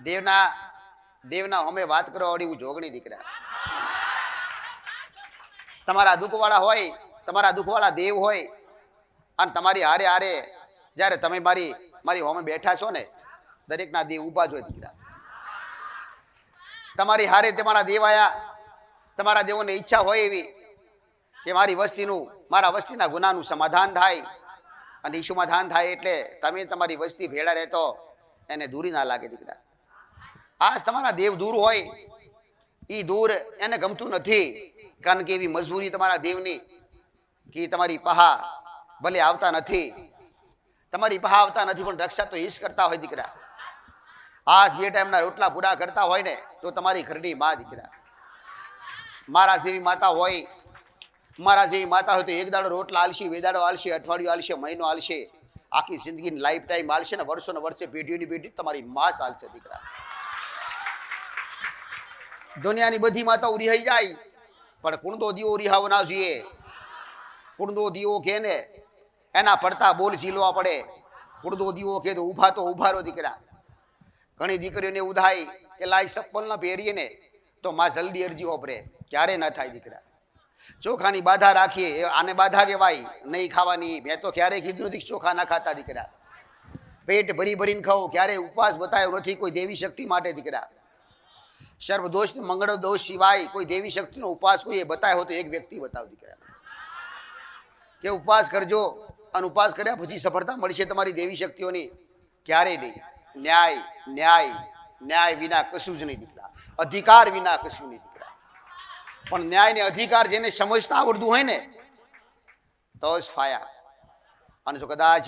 દેવના દેવના અમે વાત કરો અડી હું જોગણી દીકરા. તમારા દુઃખવાળા દેવ હોય અને તમારી હારે હારે જ્યારે તમે મારી હોમે બેઠા છો ને, દરેકના દેવ ઊભા જ હોય દીકરા. તમારી હારે તમારા દેવ આયા, તમારા દેવોને ઈચ્છા હોય એવી કે મારા વસ્તીના ગુનાનું સમાધાન થાય, અને એ સમાધાન થાય એટલે તમે તમારી વસ્તી ભેળા રહેતો એને દૂરી ના લાગે દીકરા. આજ તમારા દેવ દૂર હોય, એ દૂર એને ગમતું નથી, કારણ કે એવી મજબૂરી તમારા દેવની કે તમારી પહા ભલે આવતા નથી, પણ રક્ષા તો ઈશ કરતા હોય દીકરા. આજ 2 ટાઈમના રોટલા પૂરા કરતા હોય ને તો તમારી ઘરની માં દીકરા. મારા જેવી માતા હોય તો 1 દાડો રોટલા આલશે, 2 દાડો આલશે, અઠવાડિયું આલશે, મહિનો આલશે, આખી જિંદગીની લાઈફ ટાઈમ આલશે ને, વર્ષો ને વર્ષે પેઢીઓની પેઢી તમારી માં ચાલશે દીકરા. દુનિયાની બધી માતાઓ રિહાઈ જાય, પણ કુણદો દીવો રિહાવો ના જોઈએ. કુણદો દીવો કે ને એના પડતા બોલ ઝીલવા પડે. કુણદો દીવો કે તો ઊભા રહો દીકરા. ઘણી દીકરીઓને ઉધાય કે લાઈ ચપ્પલ ના પહેરીએ ને તો માં જલ્દી અરજી ઓપરે, ક્યારે ન થાય દીકરા. ચોખાની બાધા રાખીએ, આને બાધા કહેવાય, નહીં ખાવાની. મેં તો ક્યારેય કીધું નથી ચોખા ના ખાતા દીકરા. પેટ ભરીને ખાઓ, ક્યારે ઉપવાસ બતાવ્યો નથી કોઈ દેવી શક્તિ માટે દીકરા. સર્વ દોષ મંગળ દોષ સિવાય કોઈ દેવી શક્તિનો ઉપવાસ કોઈ બતાવ્યો તો એક વ્યક્તિ બતાવ દીકરા, કે ઉપવાસ કરજો અને ઉપવાસ કર્યા પછી સફળતા મળશે તમારી દેવી શક્તિઓની. ક્યારે નહીં. ન્યાય વિના કશું જ નહીં દીકરા. અધિકાર વિના કશું નહીં દીકરા. પણ ન્યાય ને અધિકાર જેને સમજતા આવડતું હોય ને તો જ ફાયા. અને જો કદાચ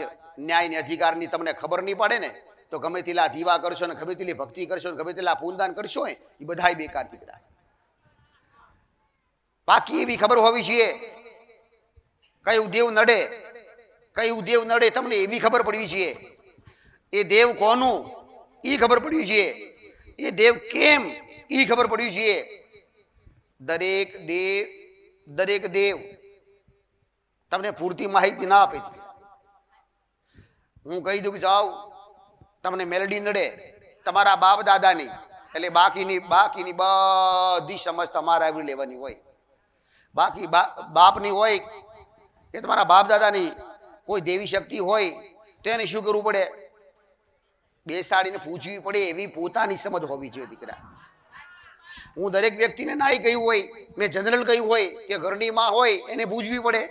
ન્યાય ને અધિકારની તમને ખબર નહીં પડે ને તો ગમે તેલા દીવા કરશો ને, ગમે તેલી ભક્તિ કરશો ને, ગમે તેલા પૂનદાન કરશો એ બધાય બેકાર દીકરા. બાકી એવી ખબર હોવી જોઈએ કયું દેવ નડે તમને એવી ખબર પડવી જોઈએ. એ દેવ કોનું એ ખબર પડવી જોઈએ. એ દેવ કેમ એ ખબર પડવી જોઈએ. દરેક દેવ તમને પૂરતી માહિતી ના આપે. હું કહી દઉં કે જાઓ તમને મેલડી નડે તમારા બાપ દાદાની, એટલે બાકીની બધી સમજ તમારે આવરી લેવાની હોય. બાકી બાપની હોય કે તમારા બાપ દાદાની કોઈ દેવી શક્તિ હોય તો એને શું કરવું પડે? બેસાડીને પૂછવી પડે. એવી પોતાની સમજ હોવી જોઈએ દીકરા. હું દરેક વ્યક્તિને નાઈ કહ્યું હોય, મેં જનરલ કહ્યું હોય કે ઘરની માં હોય એને પૂછવી પડે.